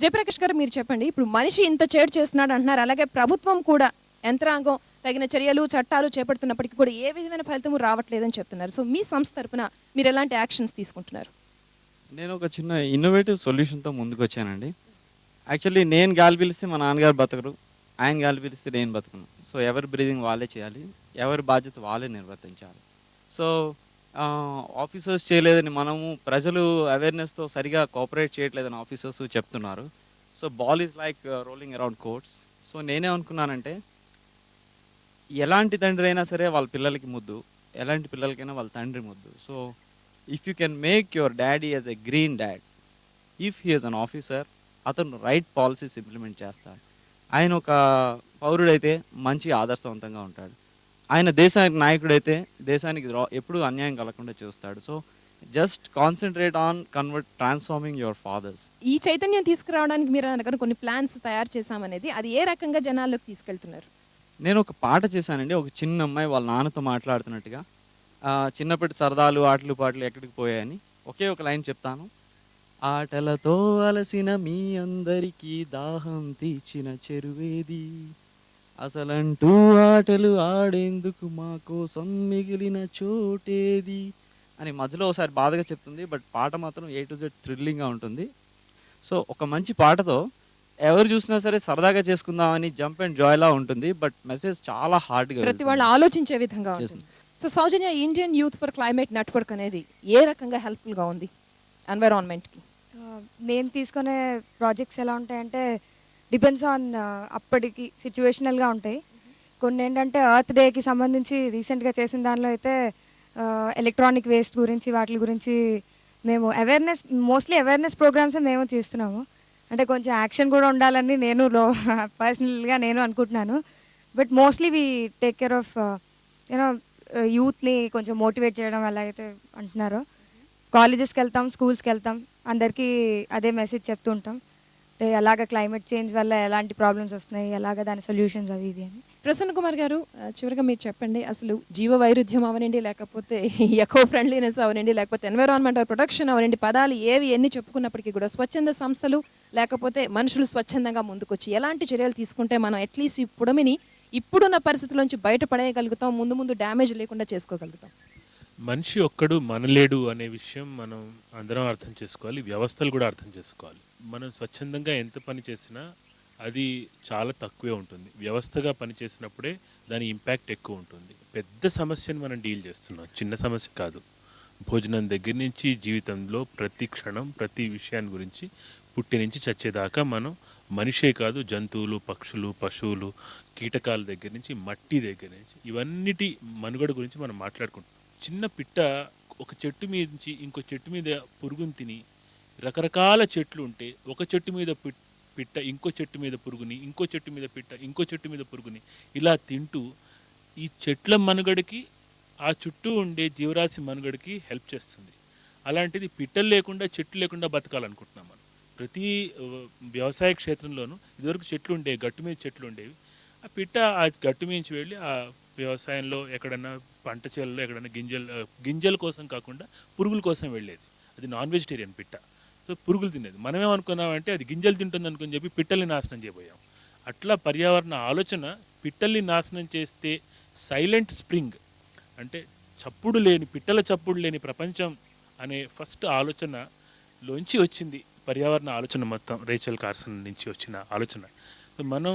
జయప్రకాష్ గారు మీరు చెప్పండి, ఇప్పుడు మనిషి ఇంత చేటు చేస్తున్నాడు అంటున్నారు, అలాగే ప్రభుత్వం కూడా యంత్రాంగం తగిన చర్యలు చట్టాలు చేపడుతున్నప్పటికీ కూడా ఏ విధమైన ఫలితము రావట్లేదని చెప్తున్నారు. సో మీ సంస్థ తరపున మీరు ఎలాంటి యాక్షన్స్ తీసుకుంటున్నారు? నేను ఒక చిన్న ఇన్నోవేటివ్ సొల్యూషన్తో ముందుకు వచ్చానండి. యాక్చువల్లీ నేను గాలి పీలిస్తే మా నాన్నగారు బతకరు, ఆయన గాలి పీలిస్తే నేను బతకను. సో ఎవరి బ్రీదింగ్ వాళ్ళే చేయాలి, ఎవరి బాధ్యత వాళ్ళే నిర్వర్తించాలి. సో ఆఫీసర్స్ చేయలేదని మనము ప్రజలు అవేర్నెస్తో సరిగా కోఆపరేట్ చేయట్లేదని ఆఫీసర్స్ చెప్తున్నారు. So ball is like rolling around courts. So నేనే అనుకున్నానంటే ఎలాంటి తండ్రి అయినా సరే వాళ్ళ పిల్లలకి ముద్దు, ఎలాంటి పిల్లలకైనా వాళ్ళ తండ్రి ముద్దు. So if you can make your daddy as a green dad, if he is an officer, అతను రైట్ పాలసీస్ ఇంప్లిమెంట్ చేస్తాడు. ఆయన ఒక పౌరుడైతే మంచి ఆదర్శవంతంగా ఉంటాడు. ఆయన దేశానికి నాయకుడైతే దేశానికి ఎప్పుడూ అన్యాయం కలగకుండా చూస్తాడు. So just concentrate on transforming your fathers. ఈ చైతన్యం తీసుకురావడానికి మీరు అన్నారు కొన్ని ప్లాన్స్ తయారు చేశామనేది, అది ఏ రకంగా జనాల్లోకి తీసుకెళ్తున్నారు? నేను ఒక పాట చేశానండి. ఒక చిన్న అమ్మాయి వాళ్ళ నాన్నతో మాట్లాడుతున్నట్టుగా, చిన్నప్పటి సరదాలు ఆటలు పాటలు ఎక్కడికి పోయాయని ఒకే ఒక లైన్ చెప్తాను. ఆటలతో అలసిన మీ అందరికీ దాహం తీర్చిన చెరువేది, అసలంటూ ఆటలు ఆడేందుకు మా కోసం మిగిలిన చోటేది అని మధ్యలో ఒకసారి బాధగా చెప్తుంది. బట్ పాట మాత్రం A to Z థ్రిల్లింగ్గా ఉంటుంది. సో ఒక మంచి పాటతో ఎవరు చూసినా సరే సరదాగా చేసుకుందామని జంప్ అండ్ జాయ్లా ఉంటుంది. బట్ మెసేజ్ చాలా హార్డ్గా ప్రతి వాళ్ళు ఆలోచించే విధంగా ఉంటుంది. So Soujanya, Indian youth for climate network అనేది ఏ రకంగా హెల్ప్ఫుల్గా ఉంది ఎన్వైరాన్మెంట్కి? నేను తీసుకునే ప్రాజెక్ట్స్ ఎలా ఉంటాయంటే డిపెండ్స్ ఆన్ అప్పటికి సిచ్యువేషనల్గా ఉంటాయి. కొన్ని ఏంటంటే ఎర్త్ డేకి సంబంధించి రీసెంట్గా చేసిన దానిలో అయితే ఎలక్ట్రానిక్ వేస్ట్ గురించి వాటి గురించి మేము మోస్ట్లీ అవేర్నెస్ ప్రోగ్రామ్స్ మేము చేస్తున్నాము. అంటే కొంచెం యాక్షన్ కూడా ఉండాలని నేను పర్సనల్గా నేను అనుకుంటున్నాను. But mostly we take care of you know యూత్ని కొంచెం మోటివేట్ చేయడం ఎలాగైతే అంటున్నారో. కాలేజెస్కి వెళ్తాం, స్కూల్స్కి వెళ్తాం, అందరికీ అదే మెసేజ్ చెప్తూ ఉంటాం. అంటే ఎలాగ క్లైమేట్ చేంజ్ వల్ల ఎలాంటి ప్రాబ్లమ్స్ వస్తున్నాయి, ఎలాగ దాని సొల్యూషన్స్ అవి ఇది అని. ప్రసన్న కుమార్ గారు, చివరిగా మీరు చెప్పండి, అసలు జీవ వైరుధ్యం అవనండి, లేకపోతే ఎకో ఫ్రెండ్లీనెస్ అవనండి, లేకపోతే ఎన్విరాన్మెంటల్ ప్రొటెక్షన్ అవనండి, పదాలు ఏవి ఎన్ని చెప్పుకున్నప్పటికీ కూడా స్వచ్ఛంద సంస్థలు లేకపోతే మనుషులు స్వచ్ఛందంగా ముందుకొచ్చి ఎలాంటి చర్యలు తీసుకుంటే మనం అట్లీస్ట్ ఈ పుడమిని ఇప్పుడున్న పరిస్థితుల్లోంచి బయటపడేయగలుగుతాం, ముందు డ్యామేజ్ లేకుండా చేసుకోగలుగుతాం? మనిషి ఒక్కడు మనలేడు అనే విషయం మనం అందరం అర్థం చేసుకోవాలి, వ్యవస్థలు కూడా అర్థం చేసుకోవాలి. మనం స్వచ్ఛందంగా ఎంత పని చేసినా అది చాలా తక్కువే ఉంటుంది. వ్యవస్థగా పని చేసినప్పుడే దాని ఇంపాక్ట్ ఎక్కువ ఉంటుంది. పెద్ద సమస్యను మనం డీల్ చేస్తున్నాం, చిన్న సమస్య కాదు. భోజనం దగ్గర నుంచి జీవితంలో ప్రతి క్షణం ప్రతి విషయాన్ని గురించి పుట్టి నుంచి చచ్చేదాకా మనం మనిషే కాదు, జంతువులు, పక్షులు, పశువులు, కీటకాల దగ్గర నుంచి మట్టి దగ్గర నుంచి ఇవన్నిటి మనుగడ గురించి మనం మాట్లాడుకుంటాం. చిన్న పిట్ట ఒక చెట్టు మీద నుంచి ఇంకో చెట్టు మీద పురుగుని తిని, రకరకాల చెట్లు ఉంటే ఒక చెట్టు మీద పిట్ట ఇంకో చెట్టు మీద పురుగుని, ఇంకో చెట్టు మీద పిట్ట ఇంకో చెట్టు మీద పురుగుని ఇలా తింటూ ఈ చెట్ల మనుగడకి ఆ చుట్టూ ఉండే జీవరాశి మనుగడకి హెల్ప్ చేస్తుంది. అలాంటిది పిట్టలు లేకుండా చెట్లు లేకుండా బతకాలనుకుంటున్నాం మనం. ప్రతి వ్యవసాయ క్షేత్రంలోనూ ఇదివరకు చెట్లు ఉండేవి, గట్టు మీద చెట్లు ఉండేవి. ఆ పిట్ట ఆ గట్టు మించి వెళ్ళి ఆ వ్యవసాయంలో ఎక్కడన్నా పంట చేలలో ఎక్కడన్నా గింజల కోసం కాకుండా పురుగుల కోసం వెళ్ళేది. అది నాన్ వెజిటేరియన్ పిట్ట. సో పురుగులు తినేది. మనమేమనుకున్నామంటే అది గింజలు తింటుంది అనుకుని చెప్పి పిట్టల్ని నాశనం చేయబోయాం. అట్లా పర్యావరణ ఆలోచన పిట్టల్ని నాశనం చేస్తే సైలెంట్ స్ప్రింగ్ అంటే పిట్టల చప్పుడు లేని ప్రపంచం అనే ఫస్ట్ ఆలోచనలోంచి వచ్చింది పర్యావరణ ఆలోచన మొత్తం. రేచల్ కార్సన్ నుంచి వచ్చిన ఆలోచన. సో మనం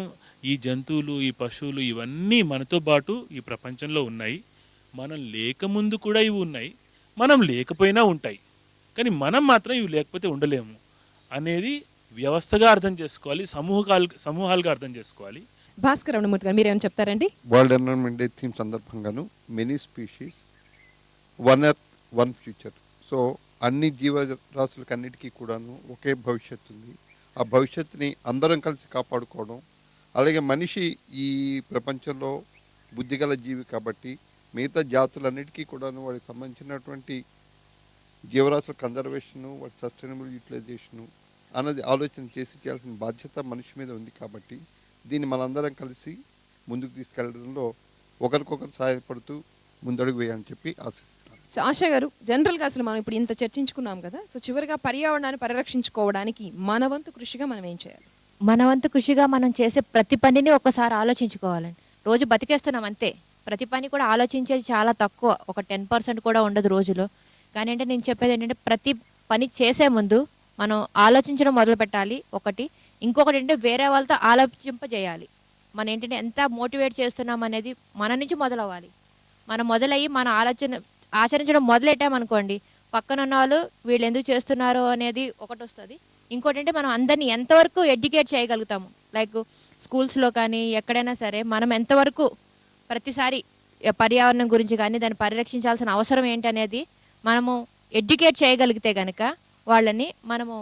ఈ జంతువులు, ఈ పశువులు ఇవన్నీ మనతో పాటు ఈ ప్రపంచంలో ఉన్నాయి. మనం లేకముందు కూడా ఇవి ఉన్నాయి, మనం లేకపోయినా ఉంటాయి. కానీ మనం మాత్రం ఇవి లేకపోతే ఉండలేము అనేది వ్యవస్థగా అర్థం చేసుకోవాలి, సమూహాలుగా అర్థం చేసుకోవాలి. భాస్కర్ రమణమూర్తి గారు మీరేమైనా చెప్తారండి? వరల్డ్ ఎన్విరాన్మెంట్ డే థీమ్ సందర్భంగాను many species one earth one future. So అన్ని జీవరాశులకు అన్నిటికీ కూడాను ఒకే భవిష్యత్తు ఉంది. ఆ భవిష్యత్తుని అందరం కలిసి కాపాడుకోవడం, అలాగే మనిషి ఈ ప్రపంచంలో బుద్ధిగల జీవి కాబట్టి మిగతా జాతులన్నిటికీ కూడాను వాటికి సంబంధించినటువంటి జీవరాశుల కన్జర్వేషను, వాటి సస్టైనబుల్ యూటిలైజేషను అన్నది ఆలోచన చేయాల్సిన బాధ్యత మనిషి మీద ఉంది. కాబట్టి దీన్ని మనందరం కలిసి ముందుకు తీసుకెళ్లడంలో ఒకరికొకరు సహాయపడుతూ ముందడుగు వేయాలని చెప్పి ఆశిస్తున్నాను. సో ఆశా గారు, జనరల్గా అసలు మనం ఇప్పుడు ఇంత చర్చించుకున్నాం కదా, సో చివరిగా పర్యావరణాన్ని పరిరక్షించుకోవడానికి మన వంతు కృషిగా మనం ఏం చేయాలి? మన వంతు కృషిగా మనం చేసే ప్రతి పనిని ఒక్కసారి ఆలోచించుకోవాలండి. రోజు బతికేస్తున్నాం అంతే, ప్రతి పని కూడా ఆలోచించేది చాలా తక్కువ, ఒక 10% కూడా ఉండదు రోజులో. కానీ అంటే నేను చెప్పేది ఏంటంటే ప్రతి పని చేసే ముందు మనం ఆలోచించడం మొదలు పెట్టాలి ఒకటి. ఇంకొకటి ఏంటంటే వేరే వాళ్ళతో ఆలోచింపజేయాలి. మనం ఏంటంటే ఎంత మోటివేట్ చేస్తున్నాం అనేది మన నుంచి మొదలవ్వాలి. మనం మొదలయ్యి మన ఆచరించడం మొదలెట్టామనుకోండి, పక్కన ఉన్న వాళ్ళు వీళ్ళు ఎందుకు చేస్తున్నారో అనేది ఒకటి వస్తుంది. ఇంకోటి అంటే మనం అందరినీ ఎంతవరకు ఎడ్యుకేట్ చేయగలుగుతాము, లైక్ స్కూల్స్లో కానీ ఎక్కడైనా సరే మనం ఎంతవరకు ప్రతిసారి పర్యావరణం గురించి కానీ దాన్ని పరిరక్షించాల్సిన అవసరం ఏంటి అనేది మనము ఎడ్యుకేట్ చేయగలిగితే కనుక వాళ్ళని మనము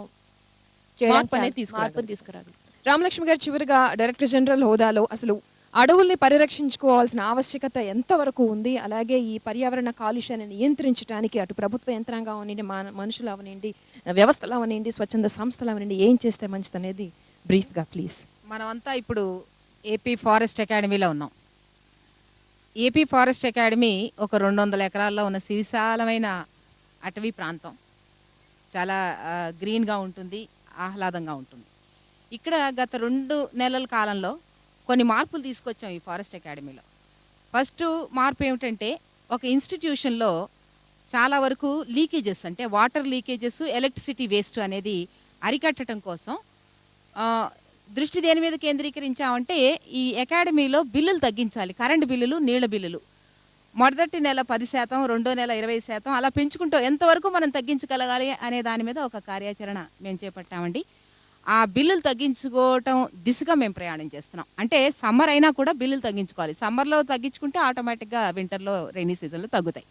మార్పుని తీసుకురాగలుగుతాం. రామలక్ష్మి గారు, చివరిగా డైరెక్టర్ జనరల్ హోదాలో అసలు అడవుల్ని పరిరక్షించుకోవాల్సిన ఆవశ్యకత ఎంతవరకు ఉంది, అలాగే ఈ పర్యావరణ కాలుష్యాన్ని నియంత్రించడానికి అటు ప్రభుత్వ యంత్రాంగం అవనండి, మనుషులు అవనండి, వ్యవస్థలు అవనండి, స్వచ్ఛంద సంస్థలు అవనండి, ఏం చేస్తే మంచిది అనేది బ్రీఫ్గా ప్లీజ్. మనమంతా ఇప్పుడు ఏపీ ఫారెస్ట్ అకాడమీలో ఉన్నాం. ఏపీ ఫారెస్ట్ అకాడమీ ఒక 200 ఎకరాల్లో ఉన్న విశాలమైన అటవీ ప్రాంతం. చాలా గ్రీన్గా ఉంటుంది, ఆహ్లాదంగా ఉంటుంది. ఇక్కడ గత 2 నెలల కాలంలో కొన్ని మార్పులు తీసుకొచ్చాం ఈ ఫారెస్ట్ అకాడమీలో. ఫస్ట్ మార్పు ఏమిటంటే, ఒక ఇన్స్టిట్యూషన్లో చాలా వరకు లీకేజెస్, అంటే వాటర్ లీకేజెస్, ఎలక్ట్రిసిటీ వేస్ట్ అనేది అరికట్టడం కోసం దృష్టి దేని మీద కేంద్రీకరించామంటే, ఈ అకాడమీలో బిల్లులు తగ్గించాలి, కరెంటు బిల్లులు, నీళ్ల బిల్లులు. మొదటి నెల 10%, రెండో నెల 20%, అలా పెంచుకుంటూ ఎంతవరకు మనం తగ్గించగలగాలి అనే దాని మీద ఒక కార్యాచరణ మేము చేపట్టామండి. ఆ బిల్లులు తగ్గించుకోవటం దిశగా మేము ప్రయాణం చేస్తున్నాం. అంటే సమ్మర్ అయినా కూడా బిల్లులు తగ్గించుకోవాలి. సమ్మర్లో తగ్గించుకుంటే ఆటోమేటిక్గా వింటర్లో, రైనీ సీజన్లో తగ్గుతాయి.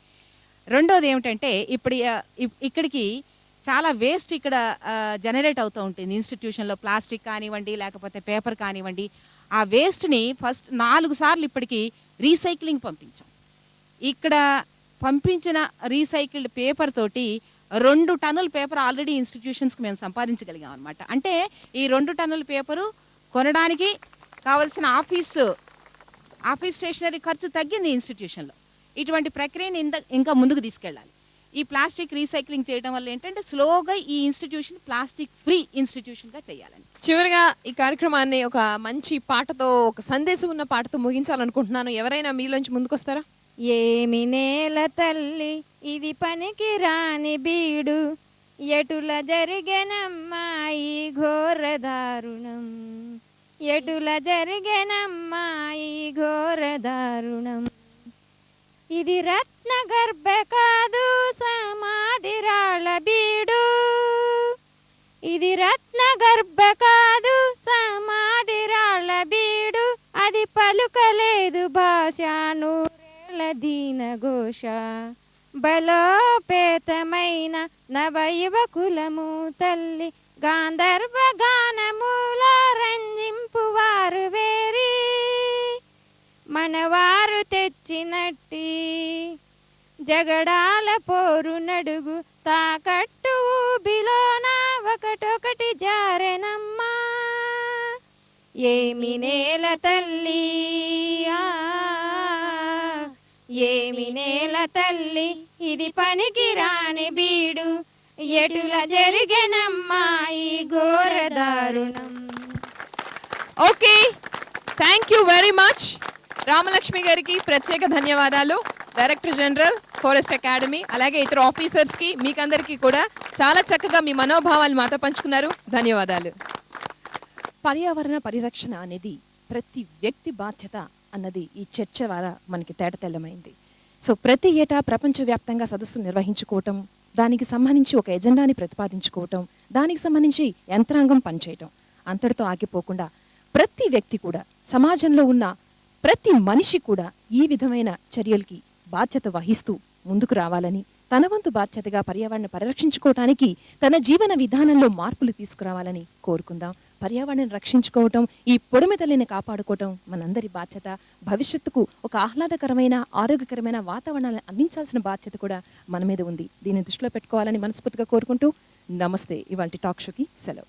రెండోది ఏమిటంటే, ఇక్కడికి చాలా వేస్ట్ ఇక్కడ జనరేట్ అవుతూ ఉంటుంది ఇన్స్టిట్యూషన్లో. ప్లాస్టిక్ కానివ్వండి, లేకపోతే పేపర్ కానివ్వండి, ఆ వేస్ట్ని ఫస్ట్ 4 సార్లు ఇప్పటికీ రీసైక్లింగ్ పంపించాం. ఇక్కడ పంపించిన రీసైకిల్డ్ పేపర్ తోటి 2 టన్నుల పేపర్ ఆల్రెడీ ఇన్స్టిట్యూషన్స్కి మేము సంపాదించగలిగాం అనమాట. అంటే ఈ 2 టన్నుల పేపరు కొనడానికి కావలసిన ఆఫీస్ స్టేషనరీ ఖర్చు తగ్గింది ఇన్స్టిట్యూషన్లో. ఇటువంటి ప్రక్రియని ఇంకా ముందుకు తీసుకెళ్ళాలి. ఈ ప్లాస్టిక్ రీసైక్లింగ్ చేయడం వల్ల ఏంటంటే స్లోగా ఈ ఇన్స్టిట్యూషన్ ప్లాస్టిక్ ఫ్రీ ఇన్స్టిట్యూషన్గా చేయాలని. చివరిగా ఈ కార్యక్రమాన్ని ఒక మంచి పాటతో, ఒక సందేశం ఉన్న పాటతో ముగించాలనుకుంటున్నాను. ఎవరైనా మీలోంచి ముందుకొస్తారా? ఏమి నేల తల్లి ఇది పనికి రాని బీడు, ఎటుల జరిగెనమ్మా ఈ ఘోర దారుణం, ఎటుల జరిగెనమ్మా ఈ ఘోర దారుణం. ఇది రత్న గర్భ కాదు సమాధి రాళ్ళ బీడు, ఇది రత్న గర్భ కాదు సమాధి రాళ్ళ బీడు, అది పలుకలేదు భాష నూరేళ్ల దీన ఘోష, బలోపేతమైన నవయువ కులము తల్లి గాంధర్వ గానమూల రంజింపువారు వేరి, మనవారు తెచ్చినట్టి జగడాల పోరు నడుగు తాకట్టు ఊబిలోన ఒకటొకటి జారెనమ్మా. ఏమి నేల తల్లి ఏమి నేల తల్లి ఇది పనికి రాని బీడు, ఎటుల జరిగెనమ్మా ఈ ఘోర దారుణం. Okay, thank you very much. Ramalakshmi గారికి ప్రత్యేక ధన్యవాదాలు. డైరెక్టర్ జనరల్ ఫారెస్ట్ అకాడమీ, అలాగే ఇతర ఆఫీసర్స్కి, మీకందరికీ కూడా చాలా చక్కగా మీ మనోభావాలు మాతో పంచుకున్నారు. ధన్యవాదాలు. పర్యావరణ పరిరక్షణ అనేది ప్రతి వ్యక్తి బాధ్యత అన్నది ఈ చర్చ ద్వారా మనకి తేటతెల్లమైంది. సో ప్రతి ఏటా ప్రపంచవ్యాప్తంగా సదస్సులు నిర్వహించుకోవటం, దానికి సంబంధించి ఒక ఎజెండాని ప్రతిపాదించుకోవటం, దానికి సంబంధించి యంత్రాంగం పనిచేయటం, అంతటితో ఆగిపోకుండా ప్రతి వ్యక్తి కూడా, సమాజంలో ఉన్న ప్రతి మనిషి కూడా ఈ విధమైన చర్యలకి బాధ్యత వహిస్తూ ముందుకు రావాలని, తన వంతు బాధ్యతగా పర్యావరణ పరిరక్షించుకోవటానికి తన జీవన విధానంలో మార్పులు తీసుకురావాలని కోరుకుందాం. పర్యావరణాన్ని రక్షించుకోవటం, ఈ పొడిమి తల్లిని కాపాడుకోవటం మనందరి బాధ్యత. భవిష్యత్తుకు ఒక ఆహ్లాదకరమైన, ఆరోగ్యకరమైన వాతావరణాన్ని అందించాల్సిన బాధ్యత కూడా మన మీద ఉంది. దీన్ని దృష్టిలో పెట్టుకోవాలని మనస్ఫూర్తిగా కోరుకుంటూ నమస్తే. ఇవాల్టి టాక్ షోకి సెలవు.